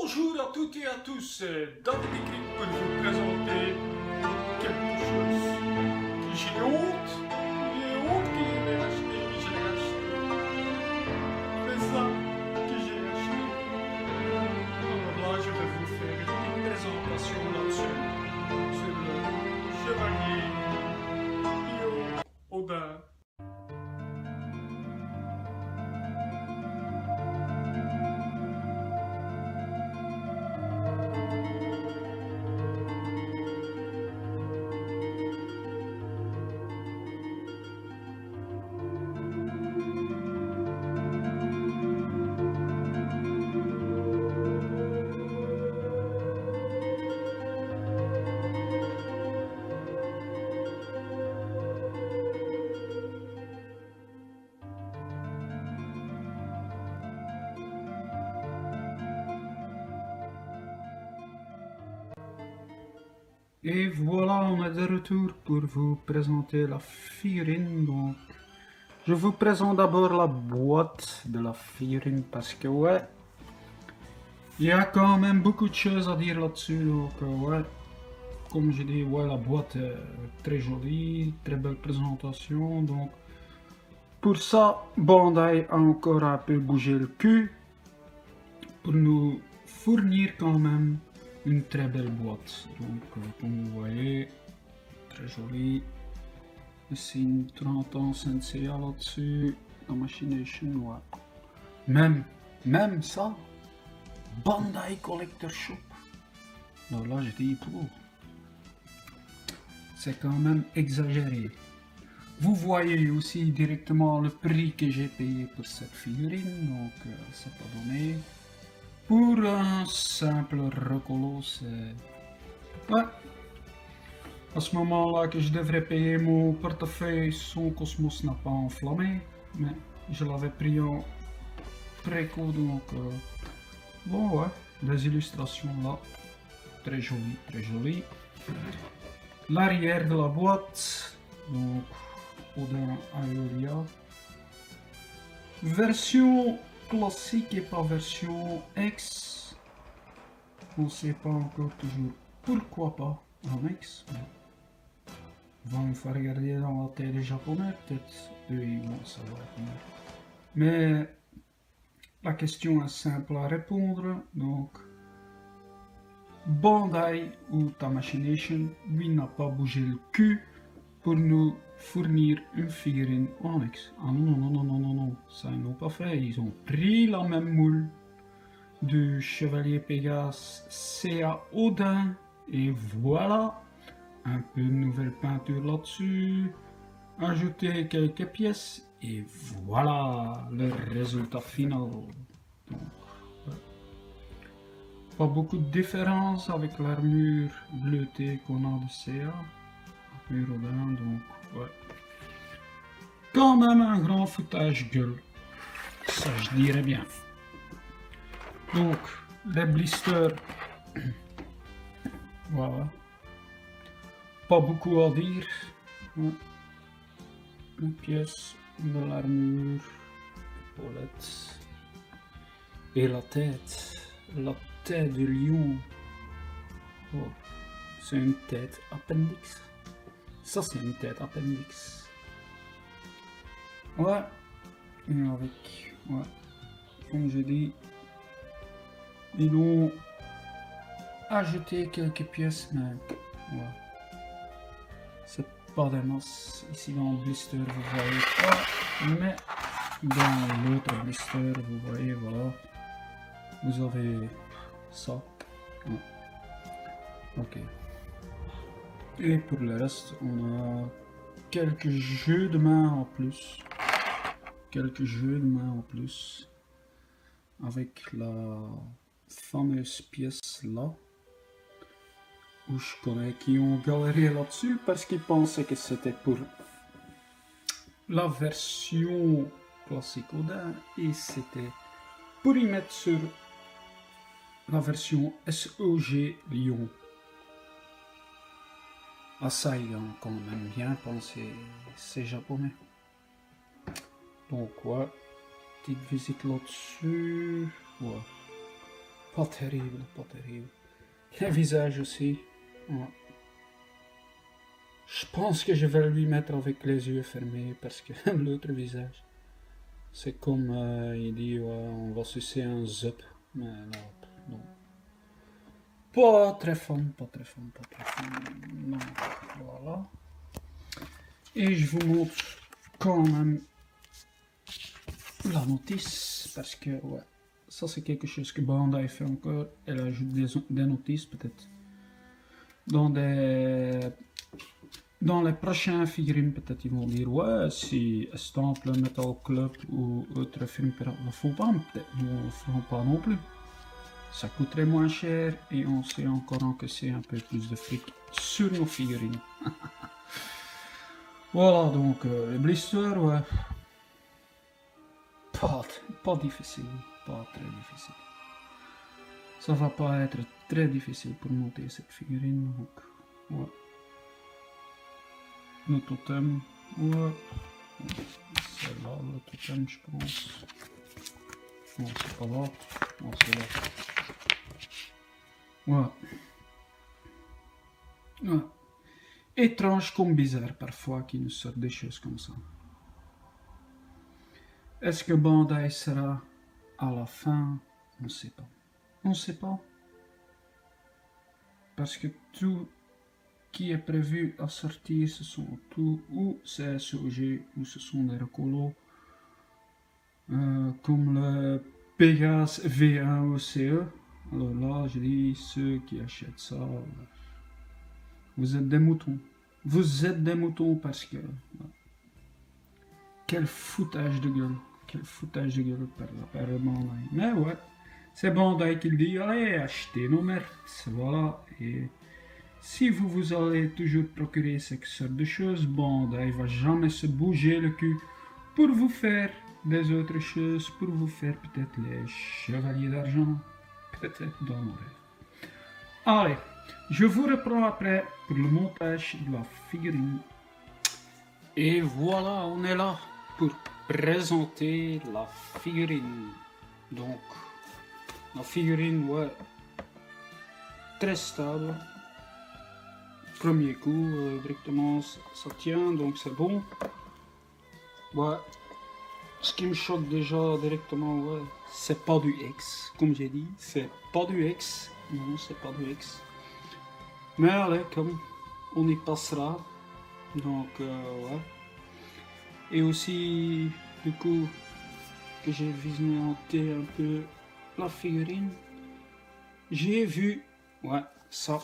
Bonjour à toutes et à tous, David écrit pour vous présenter quelque chose que j'ai honte que je l'ai acheté, c'est ça que j'ai acheté. Alors là, je vais vous faire une petite présentation là-dessus, sur le chevalier Guillaume Audin. Et voilà, on est de retour pour vous présenter la figurine. Donc, je vous présente d'abord la boîte de la figurine parce que ouais, il y a quand même beaucoup de choses à dire là-dessus. Donc ouais, comme je dis, ouais, la boîte est très jolie, très belle présentation. Donc pour ça, Bandai a encore un peu bougé le cul pour nous fournir quand même une très belle boîte. Donc comme vous voyez, très jolie. Ici une 30 ans Sensei là-dessus. La machination, ouais. Même ça, Bandai Collector Shop. Donc là je dis pour. C'est quand même exagéré. Vous voyez aussi directement le prix que j'ai payé pour cette figurine, donc c'est pas donné. Pour un simple recolo, c'est... Ouais. À ce moment-là que je devrais payer mon portefeuille, son Cosmos n'a pas enflammé, mais je l'avais pris en préco, donc... Bon ouais, des illustrations là, très jolies, très jolies. L'arrière de la boîte, donc Audin Aeolia. Version classique et pas version X. On ne sait pas encore toujours pourquoi pas en X. On va une fois regarder dans la télé japonais, peut-être eux ils vont savoir. Mais la question est simple à répondre, donc Bandai ou Tamashii lui n'a pas bougé le cul pour nous fournir une figurine en X. Ah non, ça ils n'ont pas fait, ils ont pris la même moule du Chevalier Pégase CA Audin et voilà, un peu de nouvelle peinture là-dessus, ajouter quelques pièces et voilà le résultat final. Donc, pas beaucoup de différence avec l'armure bleutée qu'on a de CA, armure Audin, donc ouais. Quand même un grand foutage gueule, ça je dirais bien. Donc les blisters, voilà, pas beaucoup à dire. Une pièce de l'armure, épaulette et la tête du lion. Oh, c'est une tête appendix. Ça c'est une tête appendix. Ouais, et avec, ouais, comme je dis, ils ont ajouté quelques pièces, mais ouais, c'est pas des masses. Ici dans le blister vous voyez pas, mais dans l'autre blister vous voyez, voilà, vous avez ça. Ouais. Ok. Et pour le reste, on a quelques jeux de main en plus. Avec la fameuse pièce là. Où je connais qui ont galéré là-dessus parce qu'ils pensaient que c'était pour la version classique Audin et c'était pour y mettre sur la version SOG Lyon. Ah ça, ils ont quand même bien pensé, ces japonais. Donc ouais, petite visite là-dessus, ouais. Pas terrible, pas terrible. Le visage aussi. Ouais. Je pense que je vais lui mettre avec les yeux fermés parce que l'autre visage, c'est comme il dit, ouais, on va sucer un zup. Mais non. Pas très fun, pas très fun, pas très fun. Non, voilà. Et je vous montre quand même la notice parce que, ouais, ça c'est quelque chose que Bandai fait encore. Elle ajoute des notices peut-être. Dans les prochains figurines, peut-être ils vont dire ouais, si Estample, Metal Club ou autre film ne font pas, peut-être nous ne ferons pas non plus. Ça coûterait moins cher et on sait encore encaisser un peu plus de fric sur nos figurines. Voilà donc les blisters, ouais. Pas difficile, pas très difficile. Ça va pas être très difficile pour monter cette figurine, donc ouais. Le totem, ouais. C'est là le totem, je pense. Non, c'est pas là. Non, c'est là. Ouais. Ouais. Étrange comme bizarre parfois qu'il nous sortent des choses comme ça. Est-ce que Bandai sera à la fin? On ne sait pas. On ne sait pas. Parce que tout qui est prévu à sortir, ce sont tout ou c'est SOG ou ce sont des recolos comme le Pegasus V1 ou CE. Alors là, je dis ceux qui achètent ça, vous êtes des moutons. Vous êtes des moutons parce que quel foutage de gueule. Quel foutage de gueule par Bandai. Mais ouais, c'est Bandai qui le dit, allez, achetez nos merdes. Voilà. Et si vous allez toujours procurer cette sorte de choses, Bandai va jamais se bouger le cul pour vous faire des autres choses, pour vous faire peut-être les chevaliers d'argent, peut-être dans nos rêves. Allez, je vous reprends après pour le montage de la figurine. Et voilà, on est là pour présenter la figurine. Donc, la figurine, ouais, très stable. Premier coup, directement, ça tient, donc c'est bon. Ouais. Ce qui me choque déjà directement, ouais, c'est pas du X, comme j'ai dit, c'est pas du X. Non, c'est pas du X. Mais allez, comme on y passera. Donc, ouais. Et aussi, du coup, que j'ai visionné un peu la figurine, j'ai vu, ouais, ça,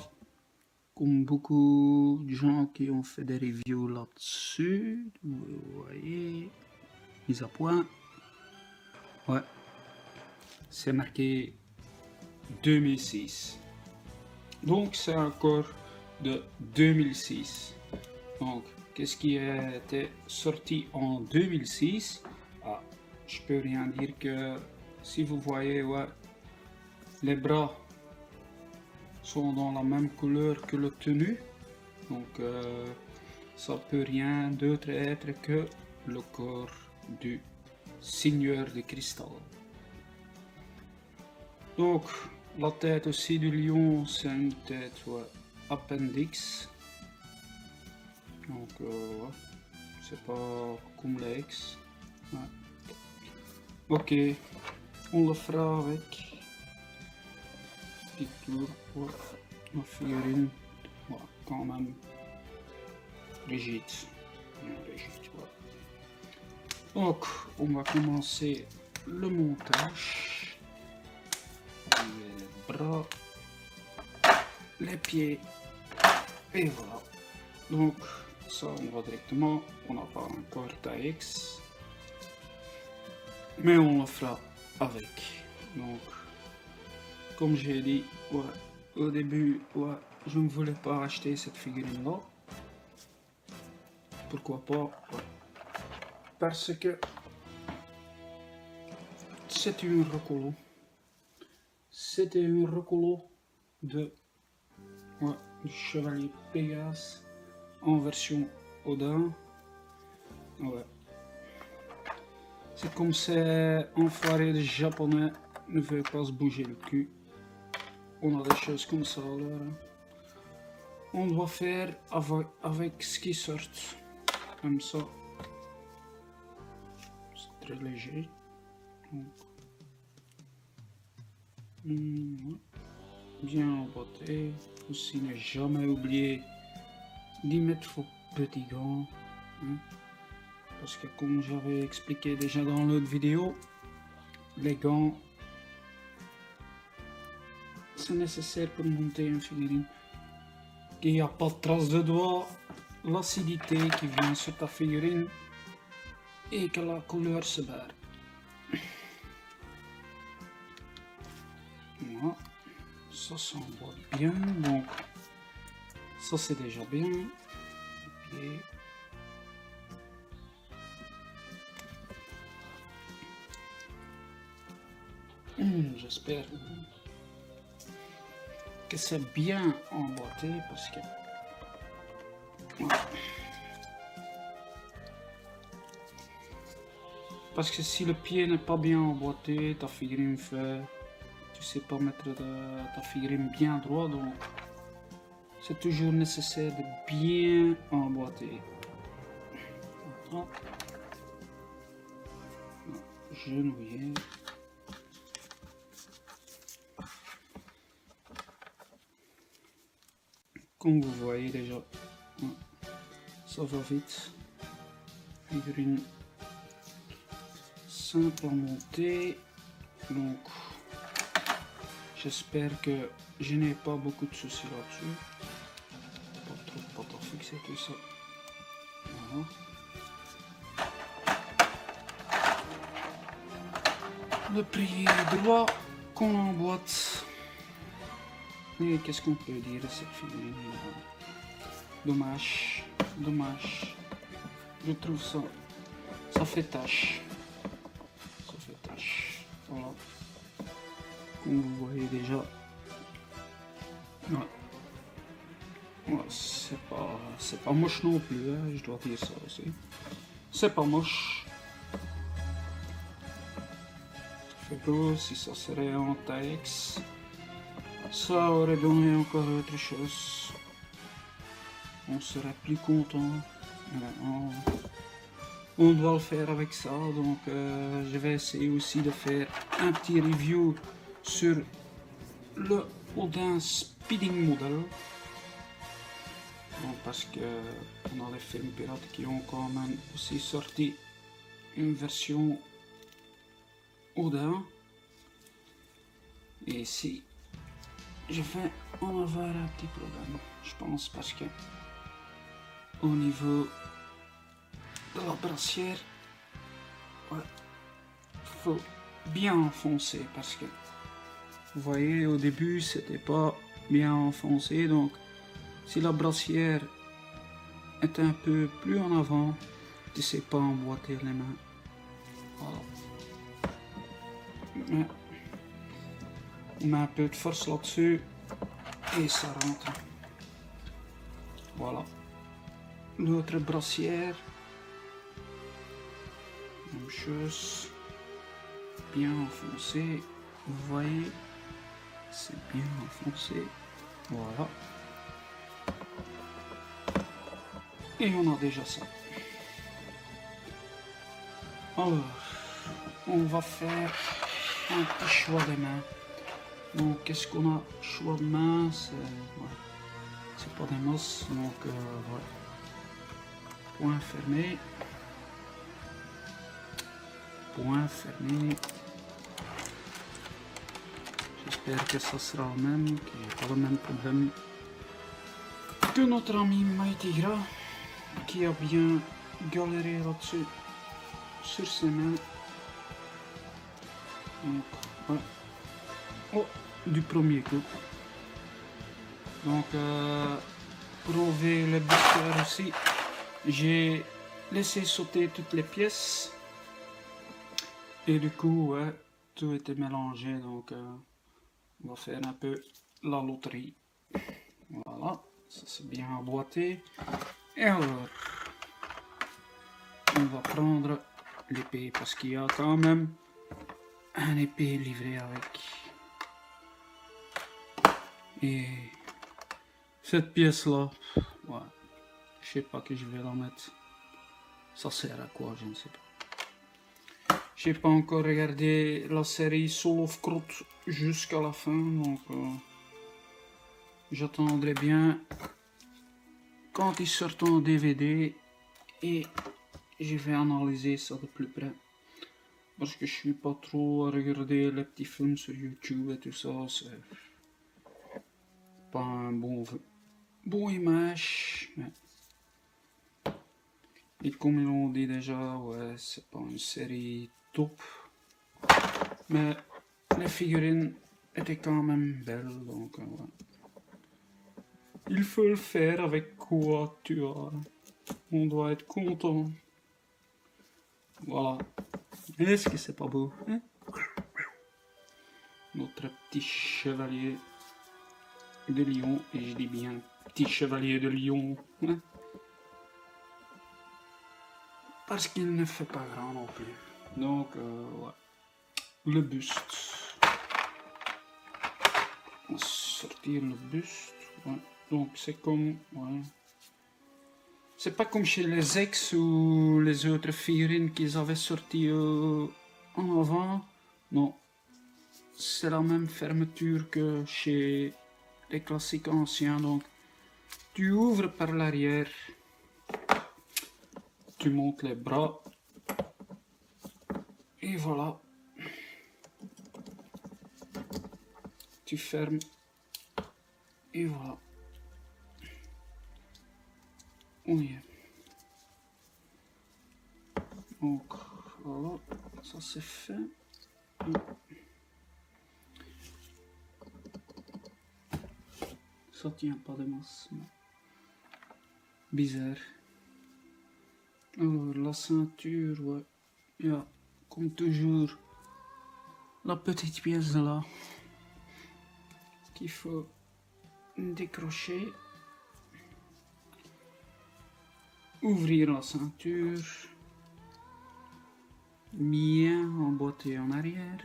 comme beaucoup de gens qui ont fait des reviews là-dessus, vous voyez, mise à point, ouais, c'est marqué 2006. Donc, c'est encore de 2006. Donc, qu'est-ce qui a été sorti en 2006? Ah, je peux rien dire que si vous voyez, ouais, les bras sont dans la même couleur que le tenue. Donc, ça peut rien d'autre être que le corps du Seigneur de Cristal. Donc, la tête aussi du lion, c'est une tête, ouais, appendix. Donc, ouais, c'est pas comme l'ex. Ouais. Ok, on le fera avec petit tour pour la figurine. Ouais, quand même rigide. Ouais. Donc, on va commencer le montage. Les bras, les pieds, et voilà. Donc, ça on va directement, on n'a pas encore TX, mais on le fera avec. Donc, comme j'ai dit, ouais, au début, ouais, je ne voulais pas acheter cette figurine là. Pourquoi pas? Ouais. Parce que c'est une recolo. C'était une recolo de, ouais, du chevalier Pégasse en version Odin. Ouais. C'est comme ces enfoirés de japonais ne veulent pas se bouger le cul on a des choses comme ça. Alors, on doit faire avec ce qui sort. Comme ça. C'est très léger. Donc, bien emboîté. Aussi, ne jamais oublier d'y mettre vos petits gants. Hein, parce que comme j'avais expliqué déjà dans l'autre vidéo, les gants, c'est nécessaire pour monter une figurine. Qu'il n'y a pas de trace de doigts, l'acidité qui vient sur ta figurine et que la couleur se barre. Voilà, ça s'emboîte bien, donc ça c'est déjà bien. Et j'espère que c'est bien emboîté parce que voilà. Parce que si le pied n'est pas bien emboîté, ta figurine fait, tu sais pas mettre ta figurine bien droit, donc c'est toujours nécessaire de bien emboîter. Voilà. Genouiller. Comme vous voyez déjà, ça va vite. Figurine simple à monter. Donc, j'espère que je n'ai pas beaucoup de soucis là-dessus. Pas trop fixer tout ça. Voilà. Le prix est droit qu'on emboîte. Et qu'est-ce qu'on peut dire de cette figurine? Dommage, dommage. Je trouve ça fait tâche. Ça fait tâche. Voilà. Comme vous voyez déjà. Voilà. Voilà, c'est pas moche non plus, hein, je dois dire ça aussi. C'est pas moche. Ça fait beau si ça serait en TX. Ça aurait donné encore autre chose. On serait plus content. On doit le faire avec ça. Donc je vais essayer aussi de faire un petit review sur le Odin Speeding Model. Donc, parce que on a les films pirates qui ont quand même aussi sorti une version Odin. Et ici, je vais en avoir un petit problème, je pense, parce que au niveau de la brassière, ouais, faut bien enfoncer parce que vous voyez au début c'était pas bien enfoncé, donc si la brassière est un peu plus en avant, tu sais pas emboîter les mains. Voilà. Mais on met un peu de force là-dessus et ça rentre. Voilà. L'autre brassière, même chose, bien enfoncé. Vous voyez, c'est bien enfoncé. Voilà. Et on a déjà ça. Alors, on va faire un petit choix de main. Donc, qu'est-ce qu'on a? Choix de main, c'est pas des mosses, donc voilà. Point fermé. Point fermé. J'espère que ça sera le même, qu'il n'y a pas le même problème que notre ami Mighty Gras, qui a bien galéré là-dessus sur ses mains. Donc, voilà. Oh, du premier coup. Donc, pour enlever le bustoir aussi, j'ai laissé sauter toutes les pièces. Et du coup, ouais, tout était mélangé. Donc, on va faire un peu la loterie. Voilà, ça c'est bien emboîté. Et alors, on va prendre l'épée parce qu'il y a quand même un épée livré avec. Et cette pièce-là, ouais, je sais pas que je vais la mettre. Ça sert à quoi, je ne sais pas. J'ai pas encore regardé la série Soul of Crotte jusqu'à la fin, donc j'attendrai bien quand ils sortent en DVD et je vais analyser ça de plus près. Parce que je suis pas trop à regarder les petits films sur YouTube et tout ça, c'est pas un bon image. Mais... Et comme ils l'ont dit déjà, ouais, c'est pas une série top. Mais les figurines étaient quand même belles, donc ouais. Il faut le faire avec quoi tu as. On doit être content. Voilà. Est-ce que c'est pas beau, hein? Notre petit chevalier de Lyon, et je dis bien petit chevalier de Lyon, hein? Parce qu'il ne fait pas grand non plus. Donc, ouais. Le buste. On va sortir le buste. Ouais. Donc, c'est comme... Ouais. C'est pas comme chez les ex ou les autres figurines qu'ils avaient sorti en avant. Non. C'est la même fermeture que chez les classiques anciens. Donc, tu ouvres par l'arrière. Tu montes les bras. Et voilà. Tu fermes. Et voilà. Oui. Donc, voilà. Ça c'est fait. Ça tient pas de masse. Bizarre. Alors, la ceinture, ouais. Il y a, comme toujours, la petite pièce là qu'il faut décrocher. Ouvrir la ceinture. Bien emboîter en arrière.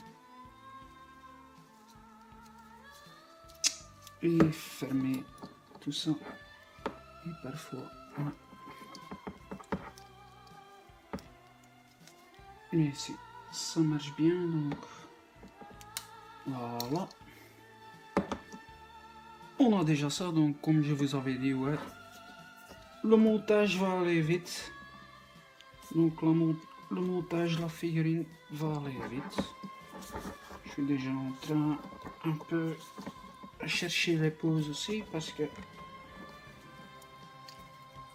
Et fermer tout ça. Et parfois, ouais. Et ici, ça marche bien, donc voilà. On a déjà ça, donc comme je vous avais dit, ouais. Le montage va aller vite. Donc le montage, la figurine va aller vite. Je suis déjà en train un peu de chercher les poses aussi parce que,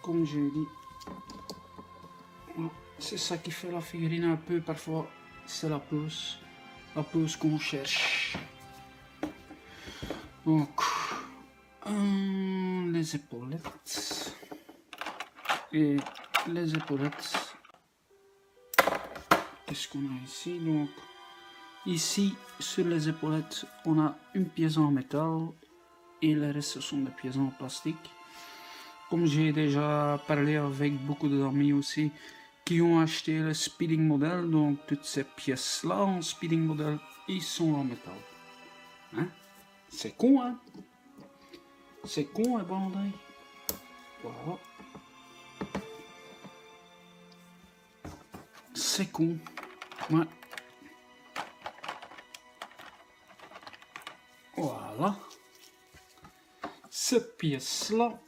comme j'ai dit, c'est ça qui fait la figurine un peu parfois, c'est la pose qu'on cherche. Donc, les épaulettes. Et les épaulettes, qu'est-ce qu'on a ici? Donc, ici, sur les épaulettes, on a une pièce en métal et le reste, ce sont des pièces en plastique. Comme j'ai déjà parlé avec beaucoup d'amis aussi qui ont acheté le speeding model, donc toutes ces pièces-là en speeding model, ils sont en métal. Hein? C'est con, hein? C'est con, hein, bandai? Voilà. C'est con. Ouais. Voilà. Cette pièce-là.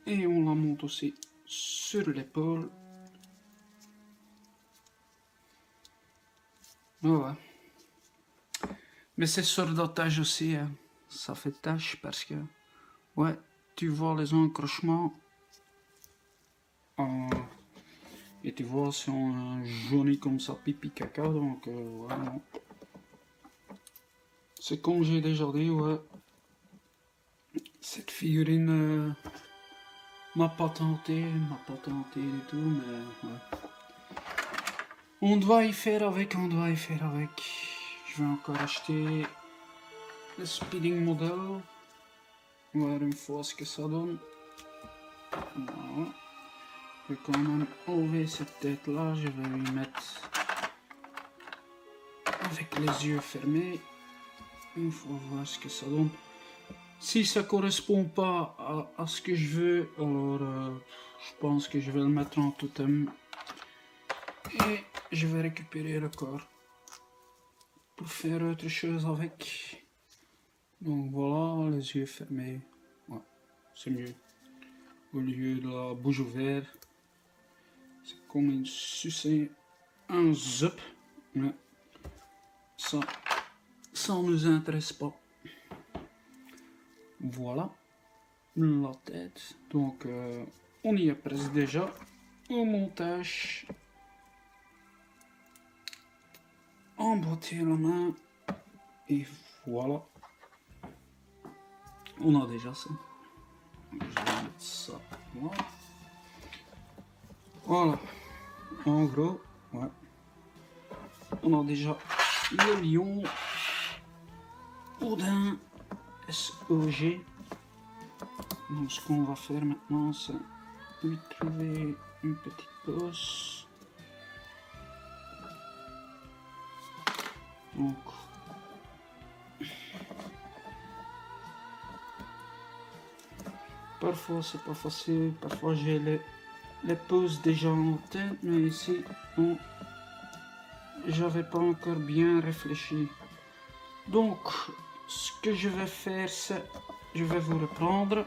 Et on la monte aussi sur l'épaule. Ouais. Mais c'est sordotage aussi, hein. Ça fait tâche parce que, ouais, tu vois les encrochements. Et tu vois, c'est un jauni comme ça, pipi caca, donc ouais, non. C'est comme j'ai déjà dit, ouais. Cette figurine m'a pas tenté du tout, mais ouais. On doit y faire avec. Je vais encore acheter le speeding model. Voir une fois ce que ça donne. Voilà. Je vais quand même enlever cette tête là, je vais lui mettre avec les yeux fermés. Il faut voir ce que ça donne. Si ça correspond pas à ce que je veux, alors je pense que je vais le mettre en totem. Et je vais récupérer le corps pour faire autre chose avec. Donc voilà, les yeux fermés. Ouais, c'est mieux. Au lieu de la bouche ouverte, c'est comme une sucer un zup. Mais ça nous intéresse pas. Voilà la tête. Donc on y est presque déjà au montage. Emboîter la main et voilà. On a déjà ça. Je vais mettre ça. Voilà. Voilà. En gros, ouais. On a déjà le lion. Odin. SOG. Donc ce qu'on va faire maintenant, c'est lui trouver une petite pose. Donc parfois c'est pas facile, parfois j'ai les poses déjà en tête, mais ici j'avais pas encore bien réfléchi. Donc ce que je vais faire, c'est je vais vous reprendre,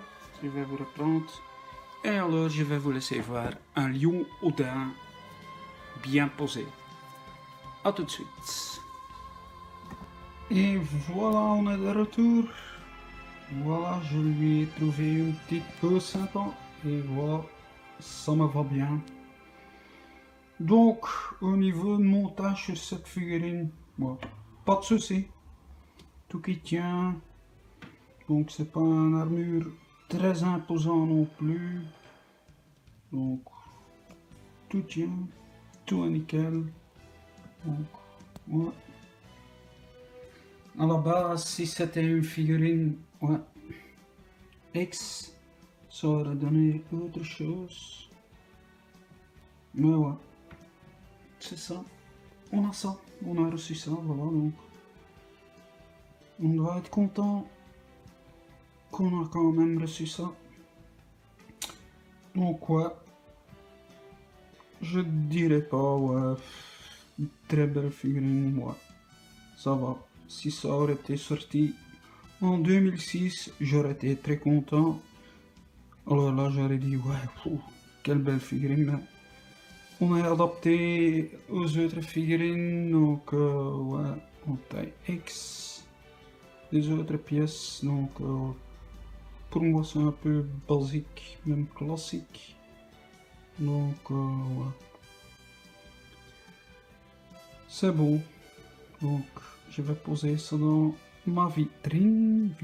et alors je vais vous laisser voir un lion Odin bien posé. A tout de suite. Et voilà, on est de retour. Voilà, je lui ai trouvé une petite pose sympa. Et voilà, ça me va bien. Donc, au niveau de montage sur cette figurine, bon, pas de souci. Tout qui tient. Donc, c'est pas une armure très imposant non plus. Donc, tout tient. Tout est nickel. Donc, voilà. À la base, si c'était une figurine X, ça aurait donné autre chose. Mais ouais, c'est ça. On a ça, on a reçu ça, voilà, donc on doit être content qu'on a quand même reçu ça. Donc ouais, je dirais pas, ouais, une très belle figurine, ouais, ça va. Si ça aurait été sorti en 2006, j'aurais été très content. Alors là, j'aurais dit, ouais, quelle belle figurine. Mais on est adapté aux autres figurines, donc ouais, en taille X. Les autres pièces, donc pour moi c'est un peu basique, même classique. Donc ouais. C'est bon. Donc je vais poser ça dans ma vitrine.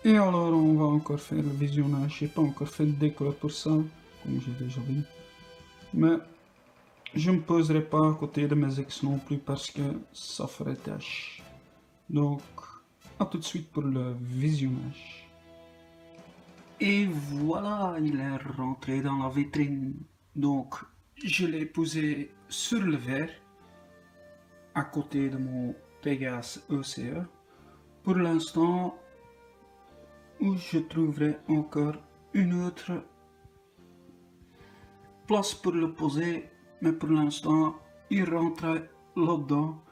Et alors on va encore faire le visionnage. J'ai pas encore fait de décor pour ça, comme j'ai déjà dit. Mais je me poserai pas à côté de mes ex non plus parce que ça ferait tâche. Donc à tout de suite pour le visionnage. Et voilà, il est rentré dans la vitrine. Donc je l'ai posé sur le verre à côté de mon Pegasus ECE. Pour l'instant, où je trouverai encore une autre place pour le poser, mais pour l'instant, il rentre là-dedans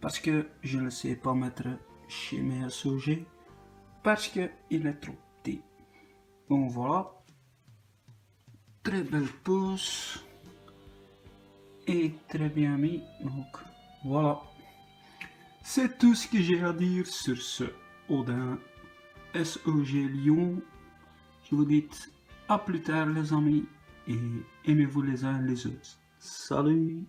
parce que je ne le sais pas mettre chez mes SOG parce qu'il est trop petit. Bon voilà, très belle pose et très bien mis, donc voilà. C'est tout ce que j'ai à dire sur ce Odin SOG Lion. Je vous dis à plus tard les amis et aimez-vous les uns les autres. Salut!